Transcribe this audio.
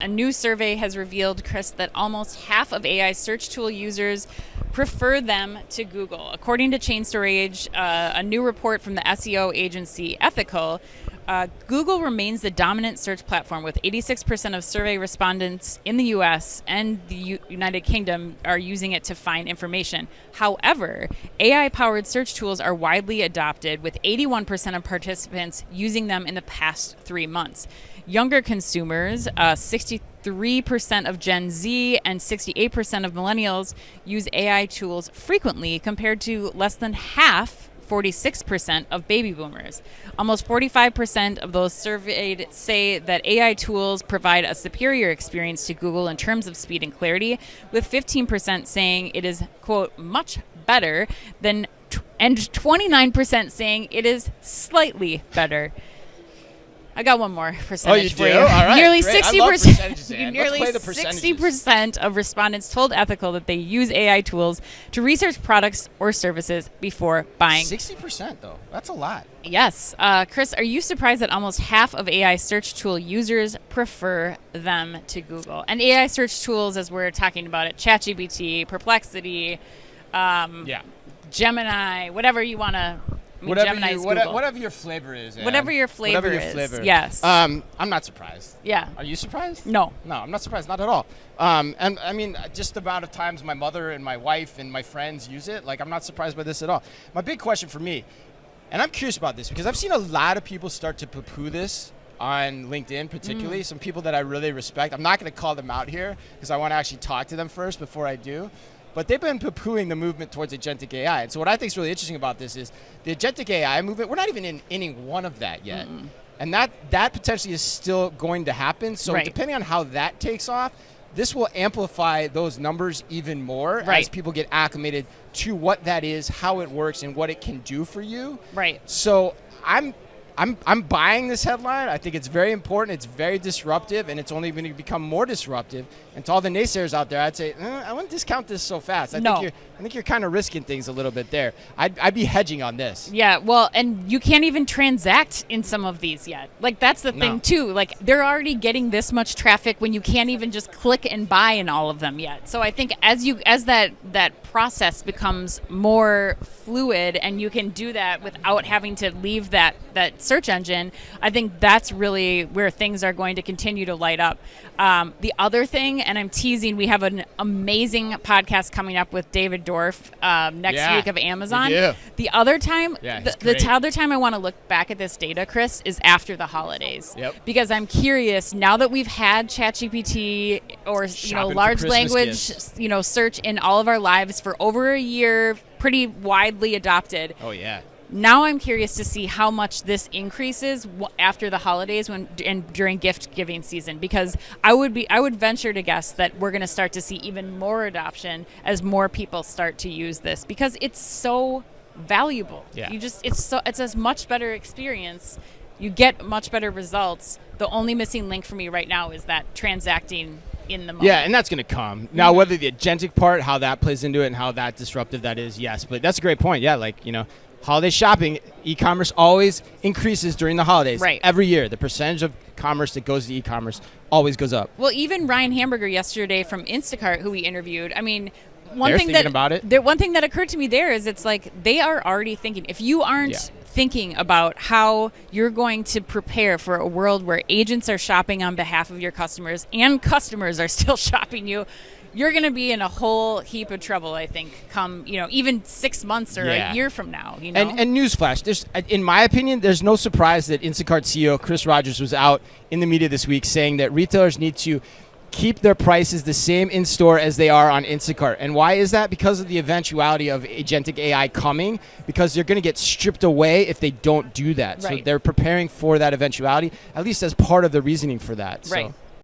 A new survey has revealed, Chris, that almost half of AI search tool users prefer them to Google. According to Chain Storage, a new report from the SEO agency Ethical, Google remains the dominant search platform, with 86% of survey respondents in the US and the United Kingdom are using it to find information. However, AI-powered search tools are widely adopted, with 81% of participants using them in the past 3 months. Younger consumers, 63% of Gen Z and 68% of millennials use AI tools frequently, compared to less than half, 46% of baby boomers. Almost 45% of those surveyed say that AI tools provide a superior experience to Google in terms of speed and clarity, with 15% saying it is, quote, much better than, and 29% saying it is slightly better. I got one more percentage for you. All right, nearly great. 60%. Nearly 60% of respondents told Ethical that they use AI tools to research products or services before buying. 60% though. That's a lot. Yes. Chris, are you surprised that almost half of AI search tool users prefer them to Google? And AI search tools, as we're talking about it, ChatGPT, Perplexity, Gemini, whatever you want to. Whatever your flavor is. Ann. Whatever your flavor is. Yes. I'm not surprised. Yeah. Are you surprised? No. No, I'm not surprised. Not at all. And I mean, just the amount of times my mother and my wife and my friends use it, like, I'm not surprised by this at all. My big question for me, and I'm curious about this because I've seen a lot of people start to poo-poo this on LinkedIn, particularly some people that I really respect. I'm not going to call them out here because I want to actually talk to them first before I do. But they've been poo-pooing the movement towards agentic AI. And so what I think is really interesting about this is the agentic AI movement, we're not even in inning one of that yet. And that potentially is still going to happen. So depending on how that takes off, this will amplify those numbers even more as people get acclimated to what that is, how it works, and what it can do for you. Right. So I'm buying this headline. I think it's very important. It's very disruptive, and it's only going to become more disruptive. And to all the naysayers out there, I'd say I wouldn't discount this so fast. I think you're kind of risking things a little bit there. I'd be hedging on this. Yeah, well, and you can't even transact in some of these yet. Like, that's the thing too. Like, they're already getting this much traffic when you can't even just click and buy in all of them yet. So I think as that process becomes more fluid and you can do that without having to leave that search engine, I think that's really where things are going to continue to light up. The other thing, and I'm teasing, we have an amazing podcast coming up with David Dorff next week of Amazon. The other time, the other time I want to look back at this data, Chris, is after the holidays. Because I'm curious, now that we've had ChatGPT or large language search in all of our lives for over a year, pretty widely adopted. Oh yeah. Now I'm curious to see how much this increases after the holidays and during gift giving season, because I would venture to guess that we're going to start to see even more adoption as more people start to use this, because it's so valuable. Yeah. It's a much better experience. You get much better results. The only missing link for me right now is that transacting in the moment. Yeah, and that's going to come. Now, whether the agentic part, how that plays into it and how that disruptive that is, yes. But that's a great point. Yeah, holiday shopping, e-commerce always increases during the holidays. Right. Every year, the percentage of commerce that goes to e-commerce always goes up. Well, even Ryan Hamburger yesterday from Instacart, who we interviewed, I mean, one thing that occurred to me there is it's like they are already thinking. If you aren't thinking about how you're going to prepare for a world where agents are shopping on behalf of your customers and customers are still shopping you're going to be in a whole heap of trouble, I think, come, even 6 months or a year from now. And newsflash, in my opinion, there's no surprise that Instacart CEO Chris Rogers was out in the media this week saying that retailers need to keep their prices the same in store as they are on Instacart. And why is that? Because of the eventuality of agentic AI coming, because they're going to get stripped away if they don't do that. Right. So they're preparing for that eventuality, at least as part of the reasoning for that. Right. So.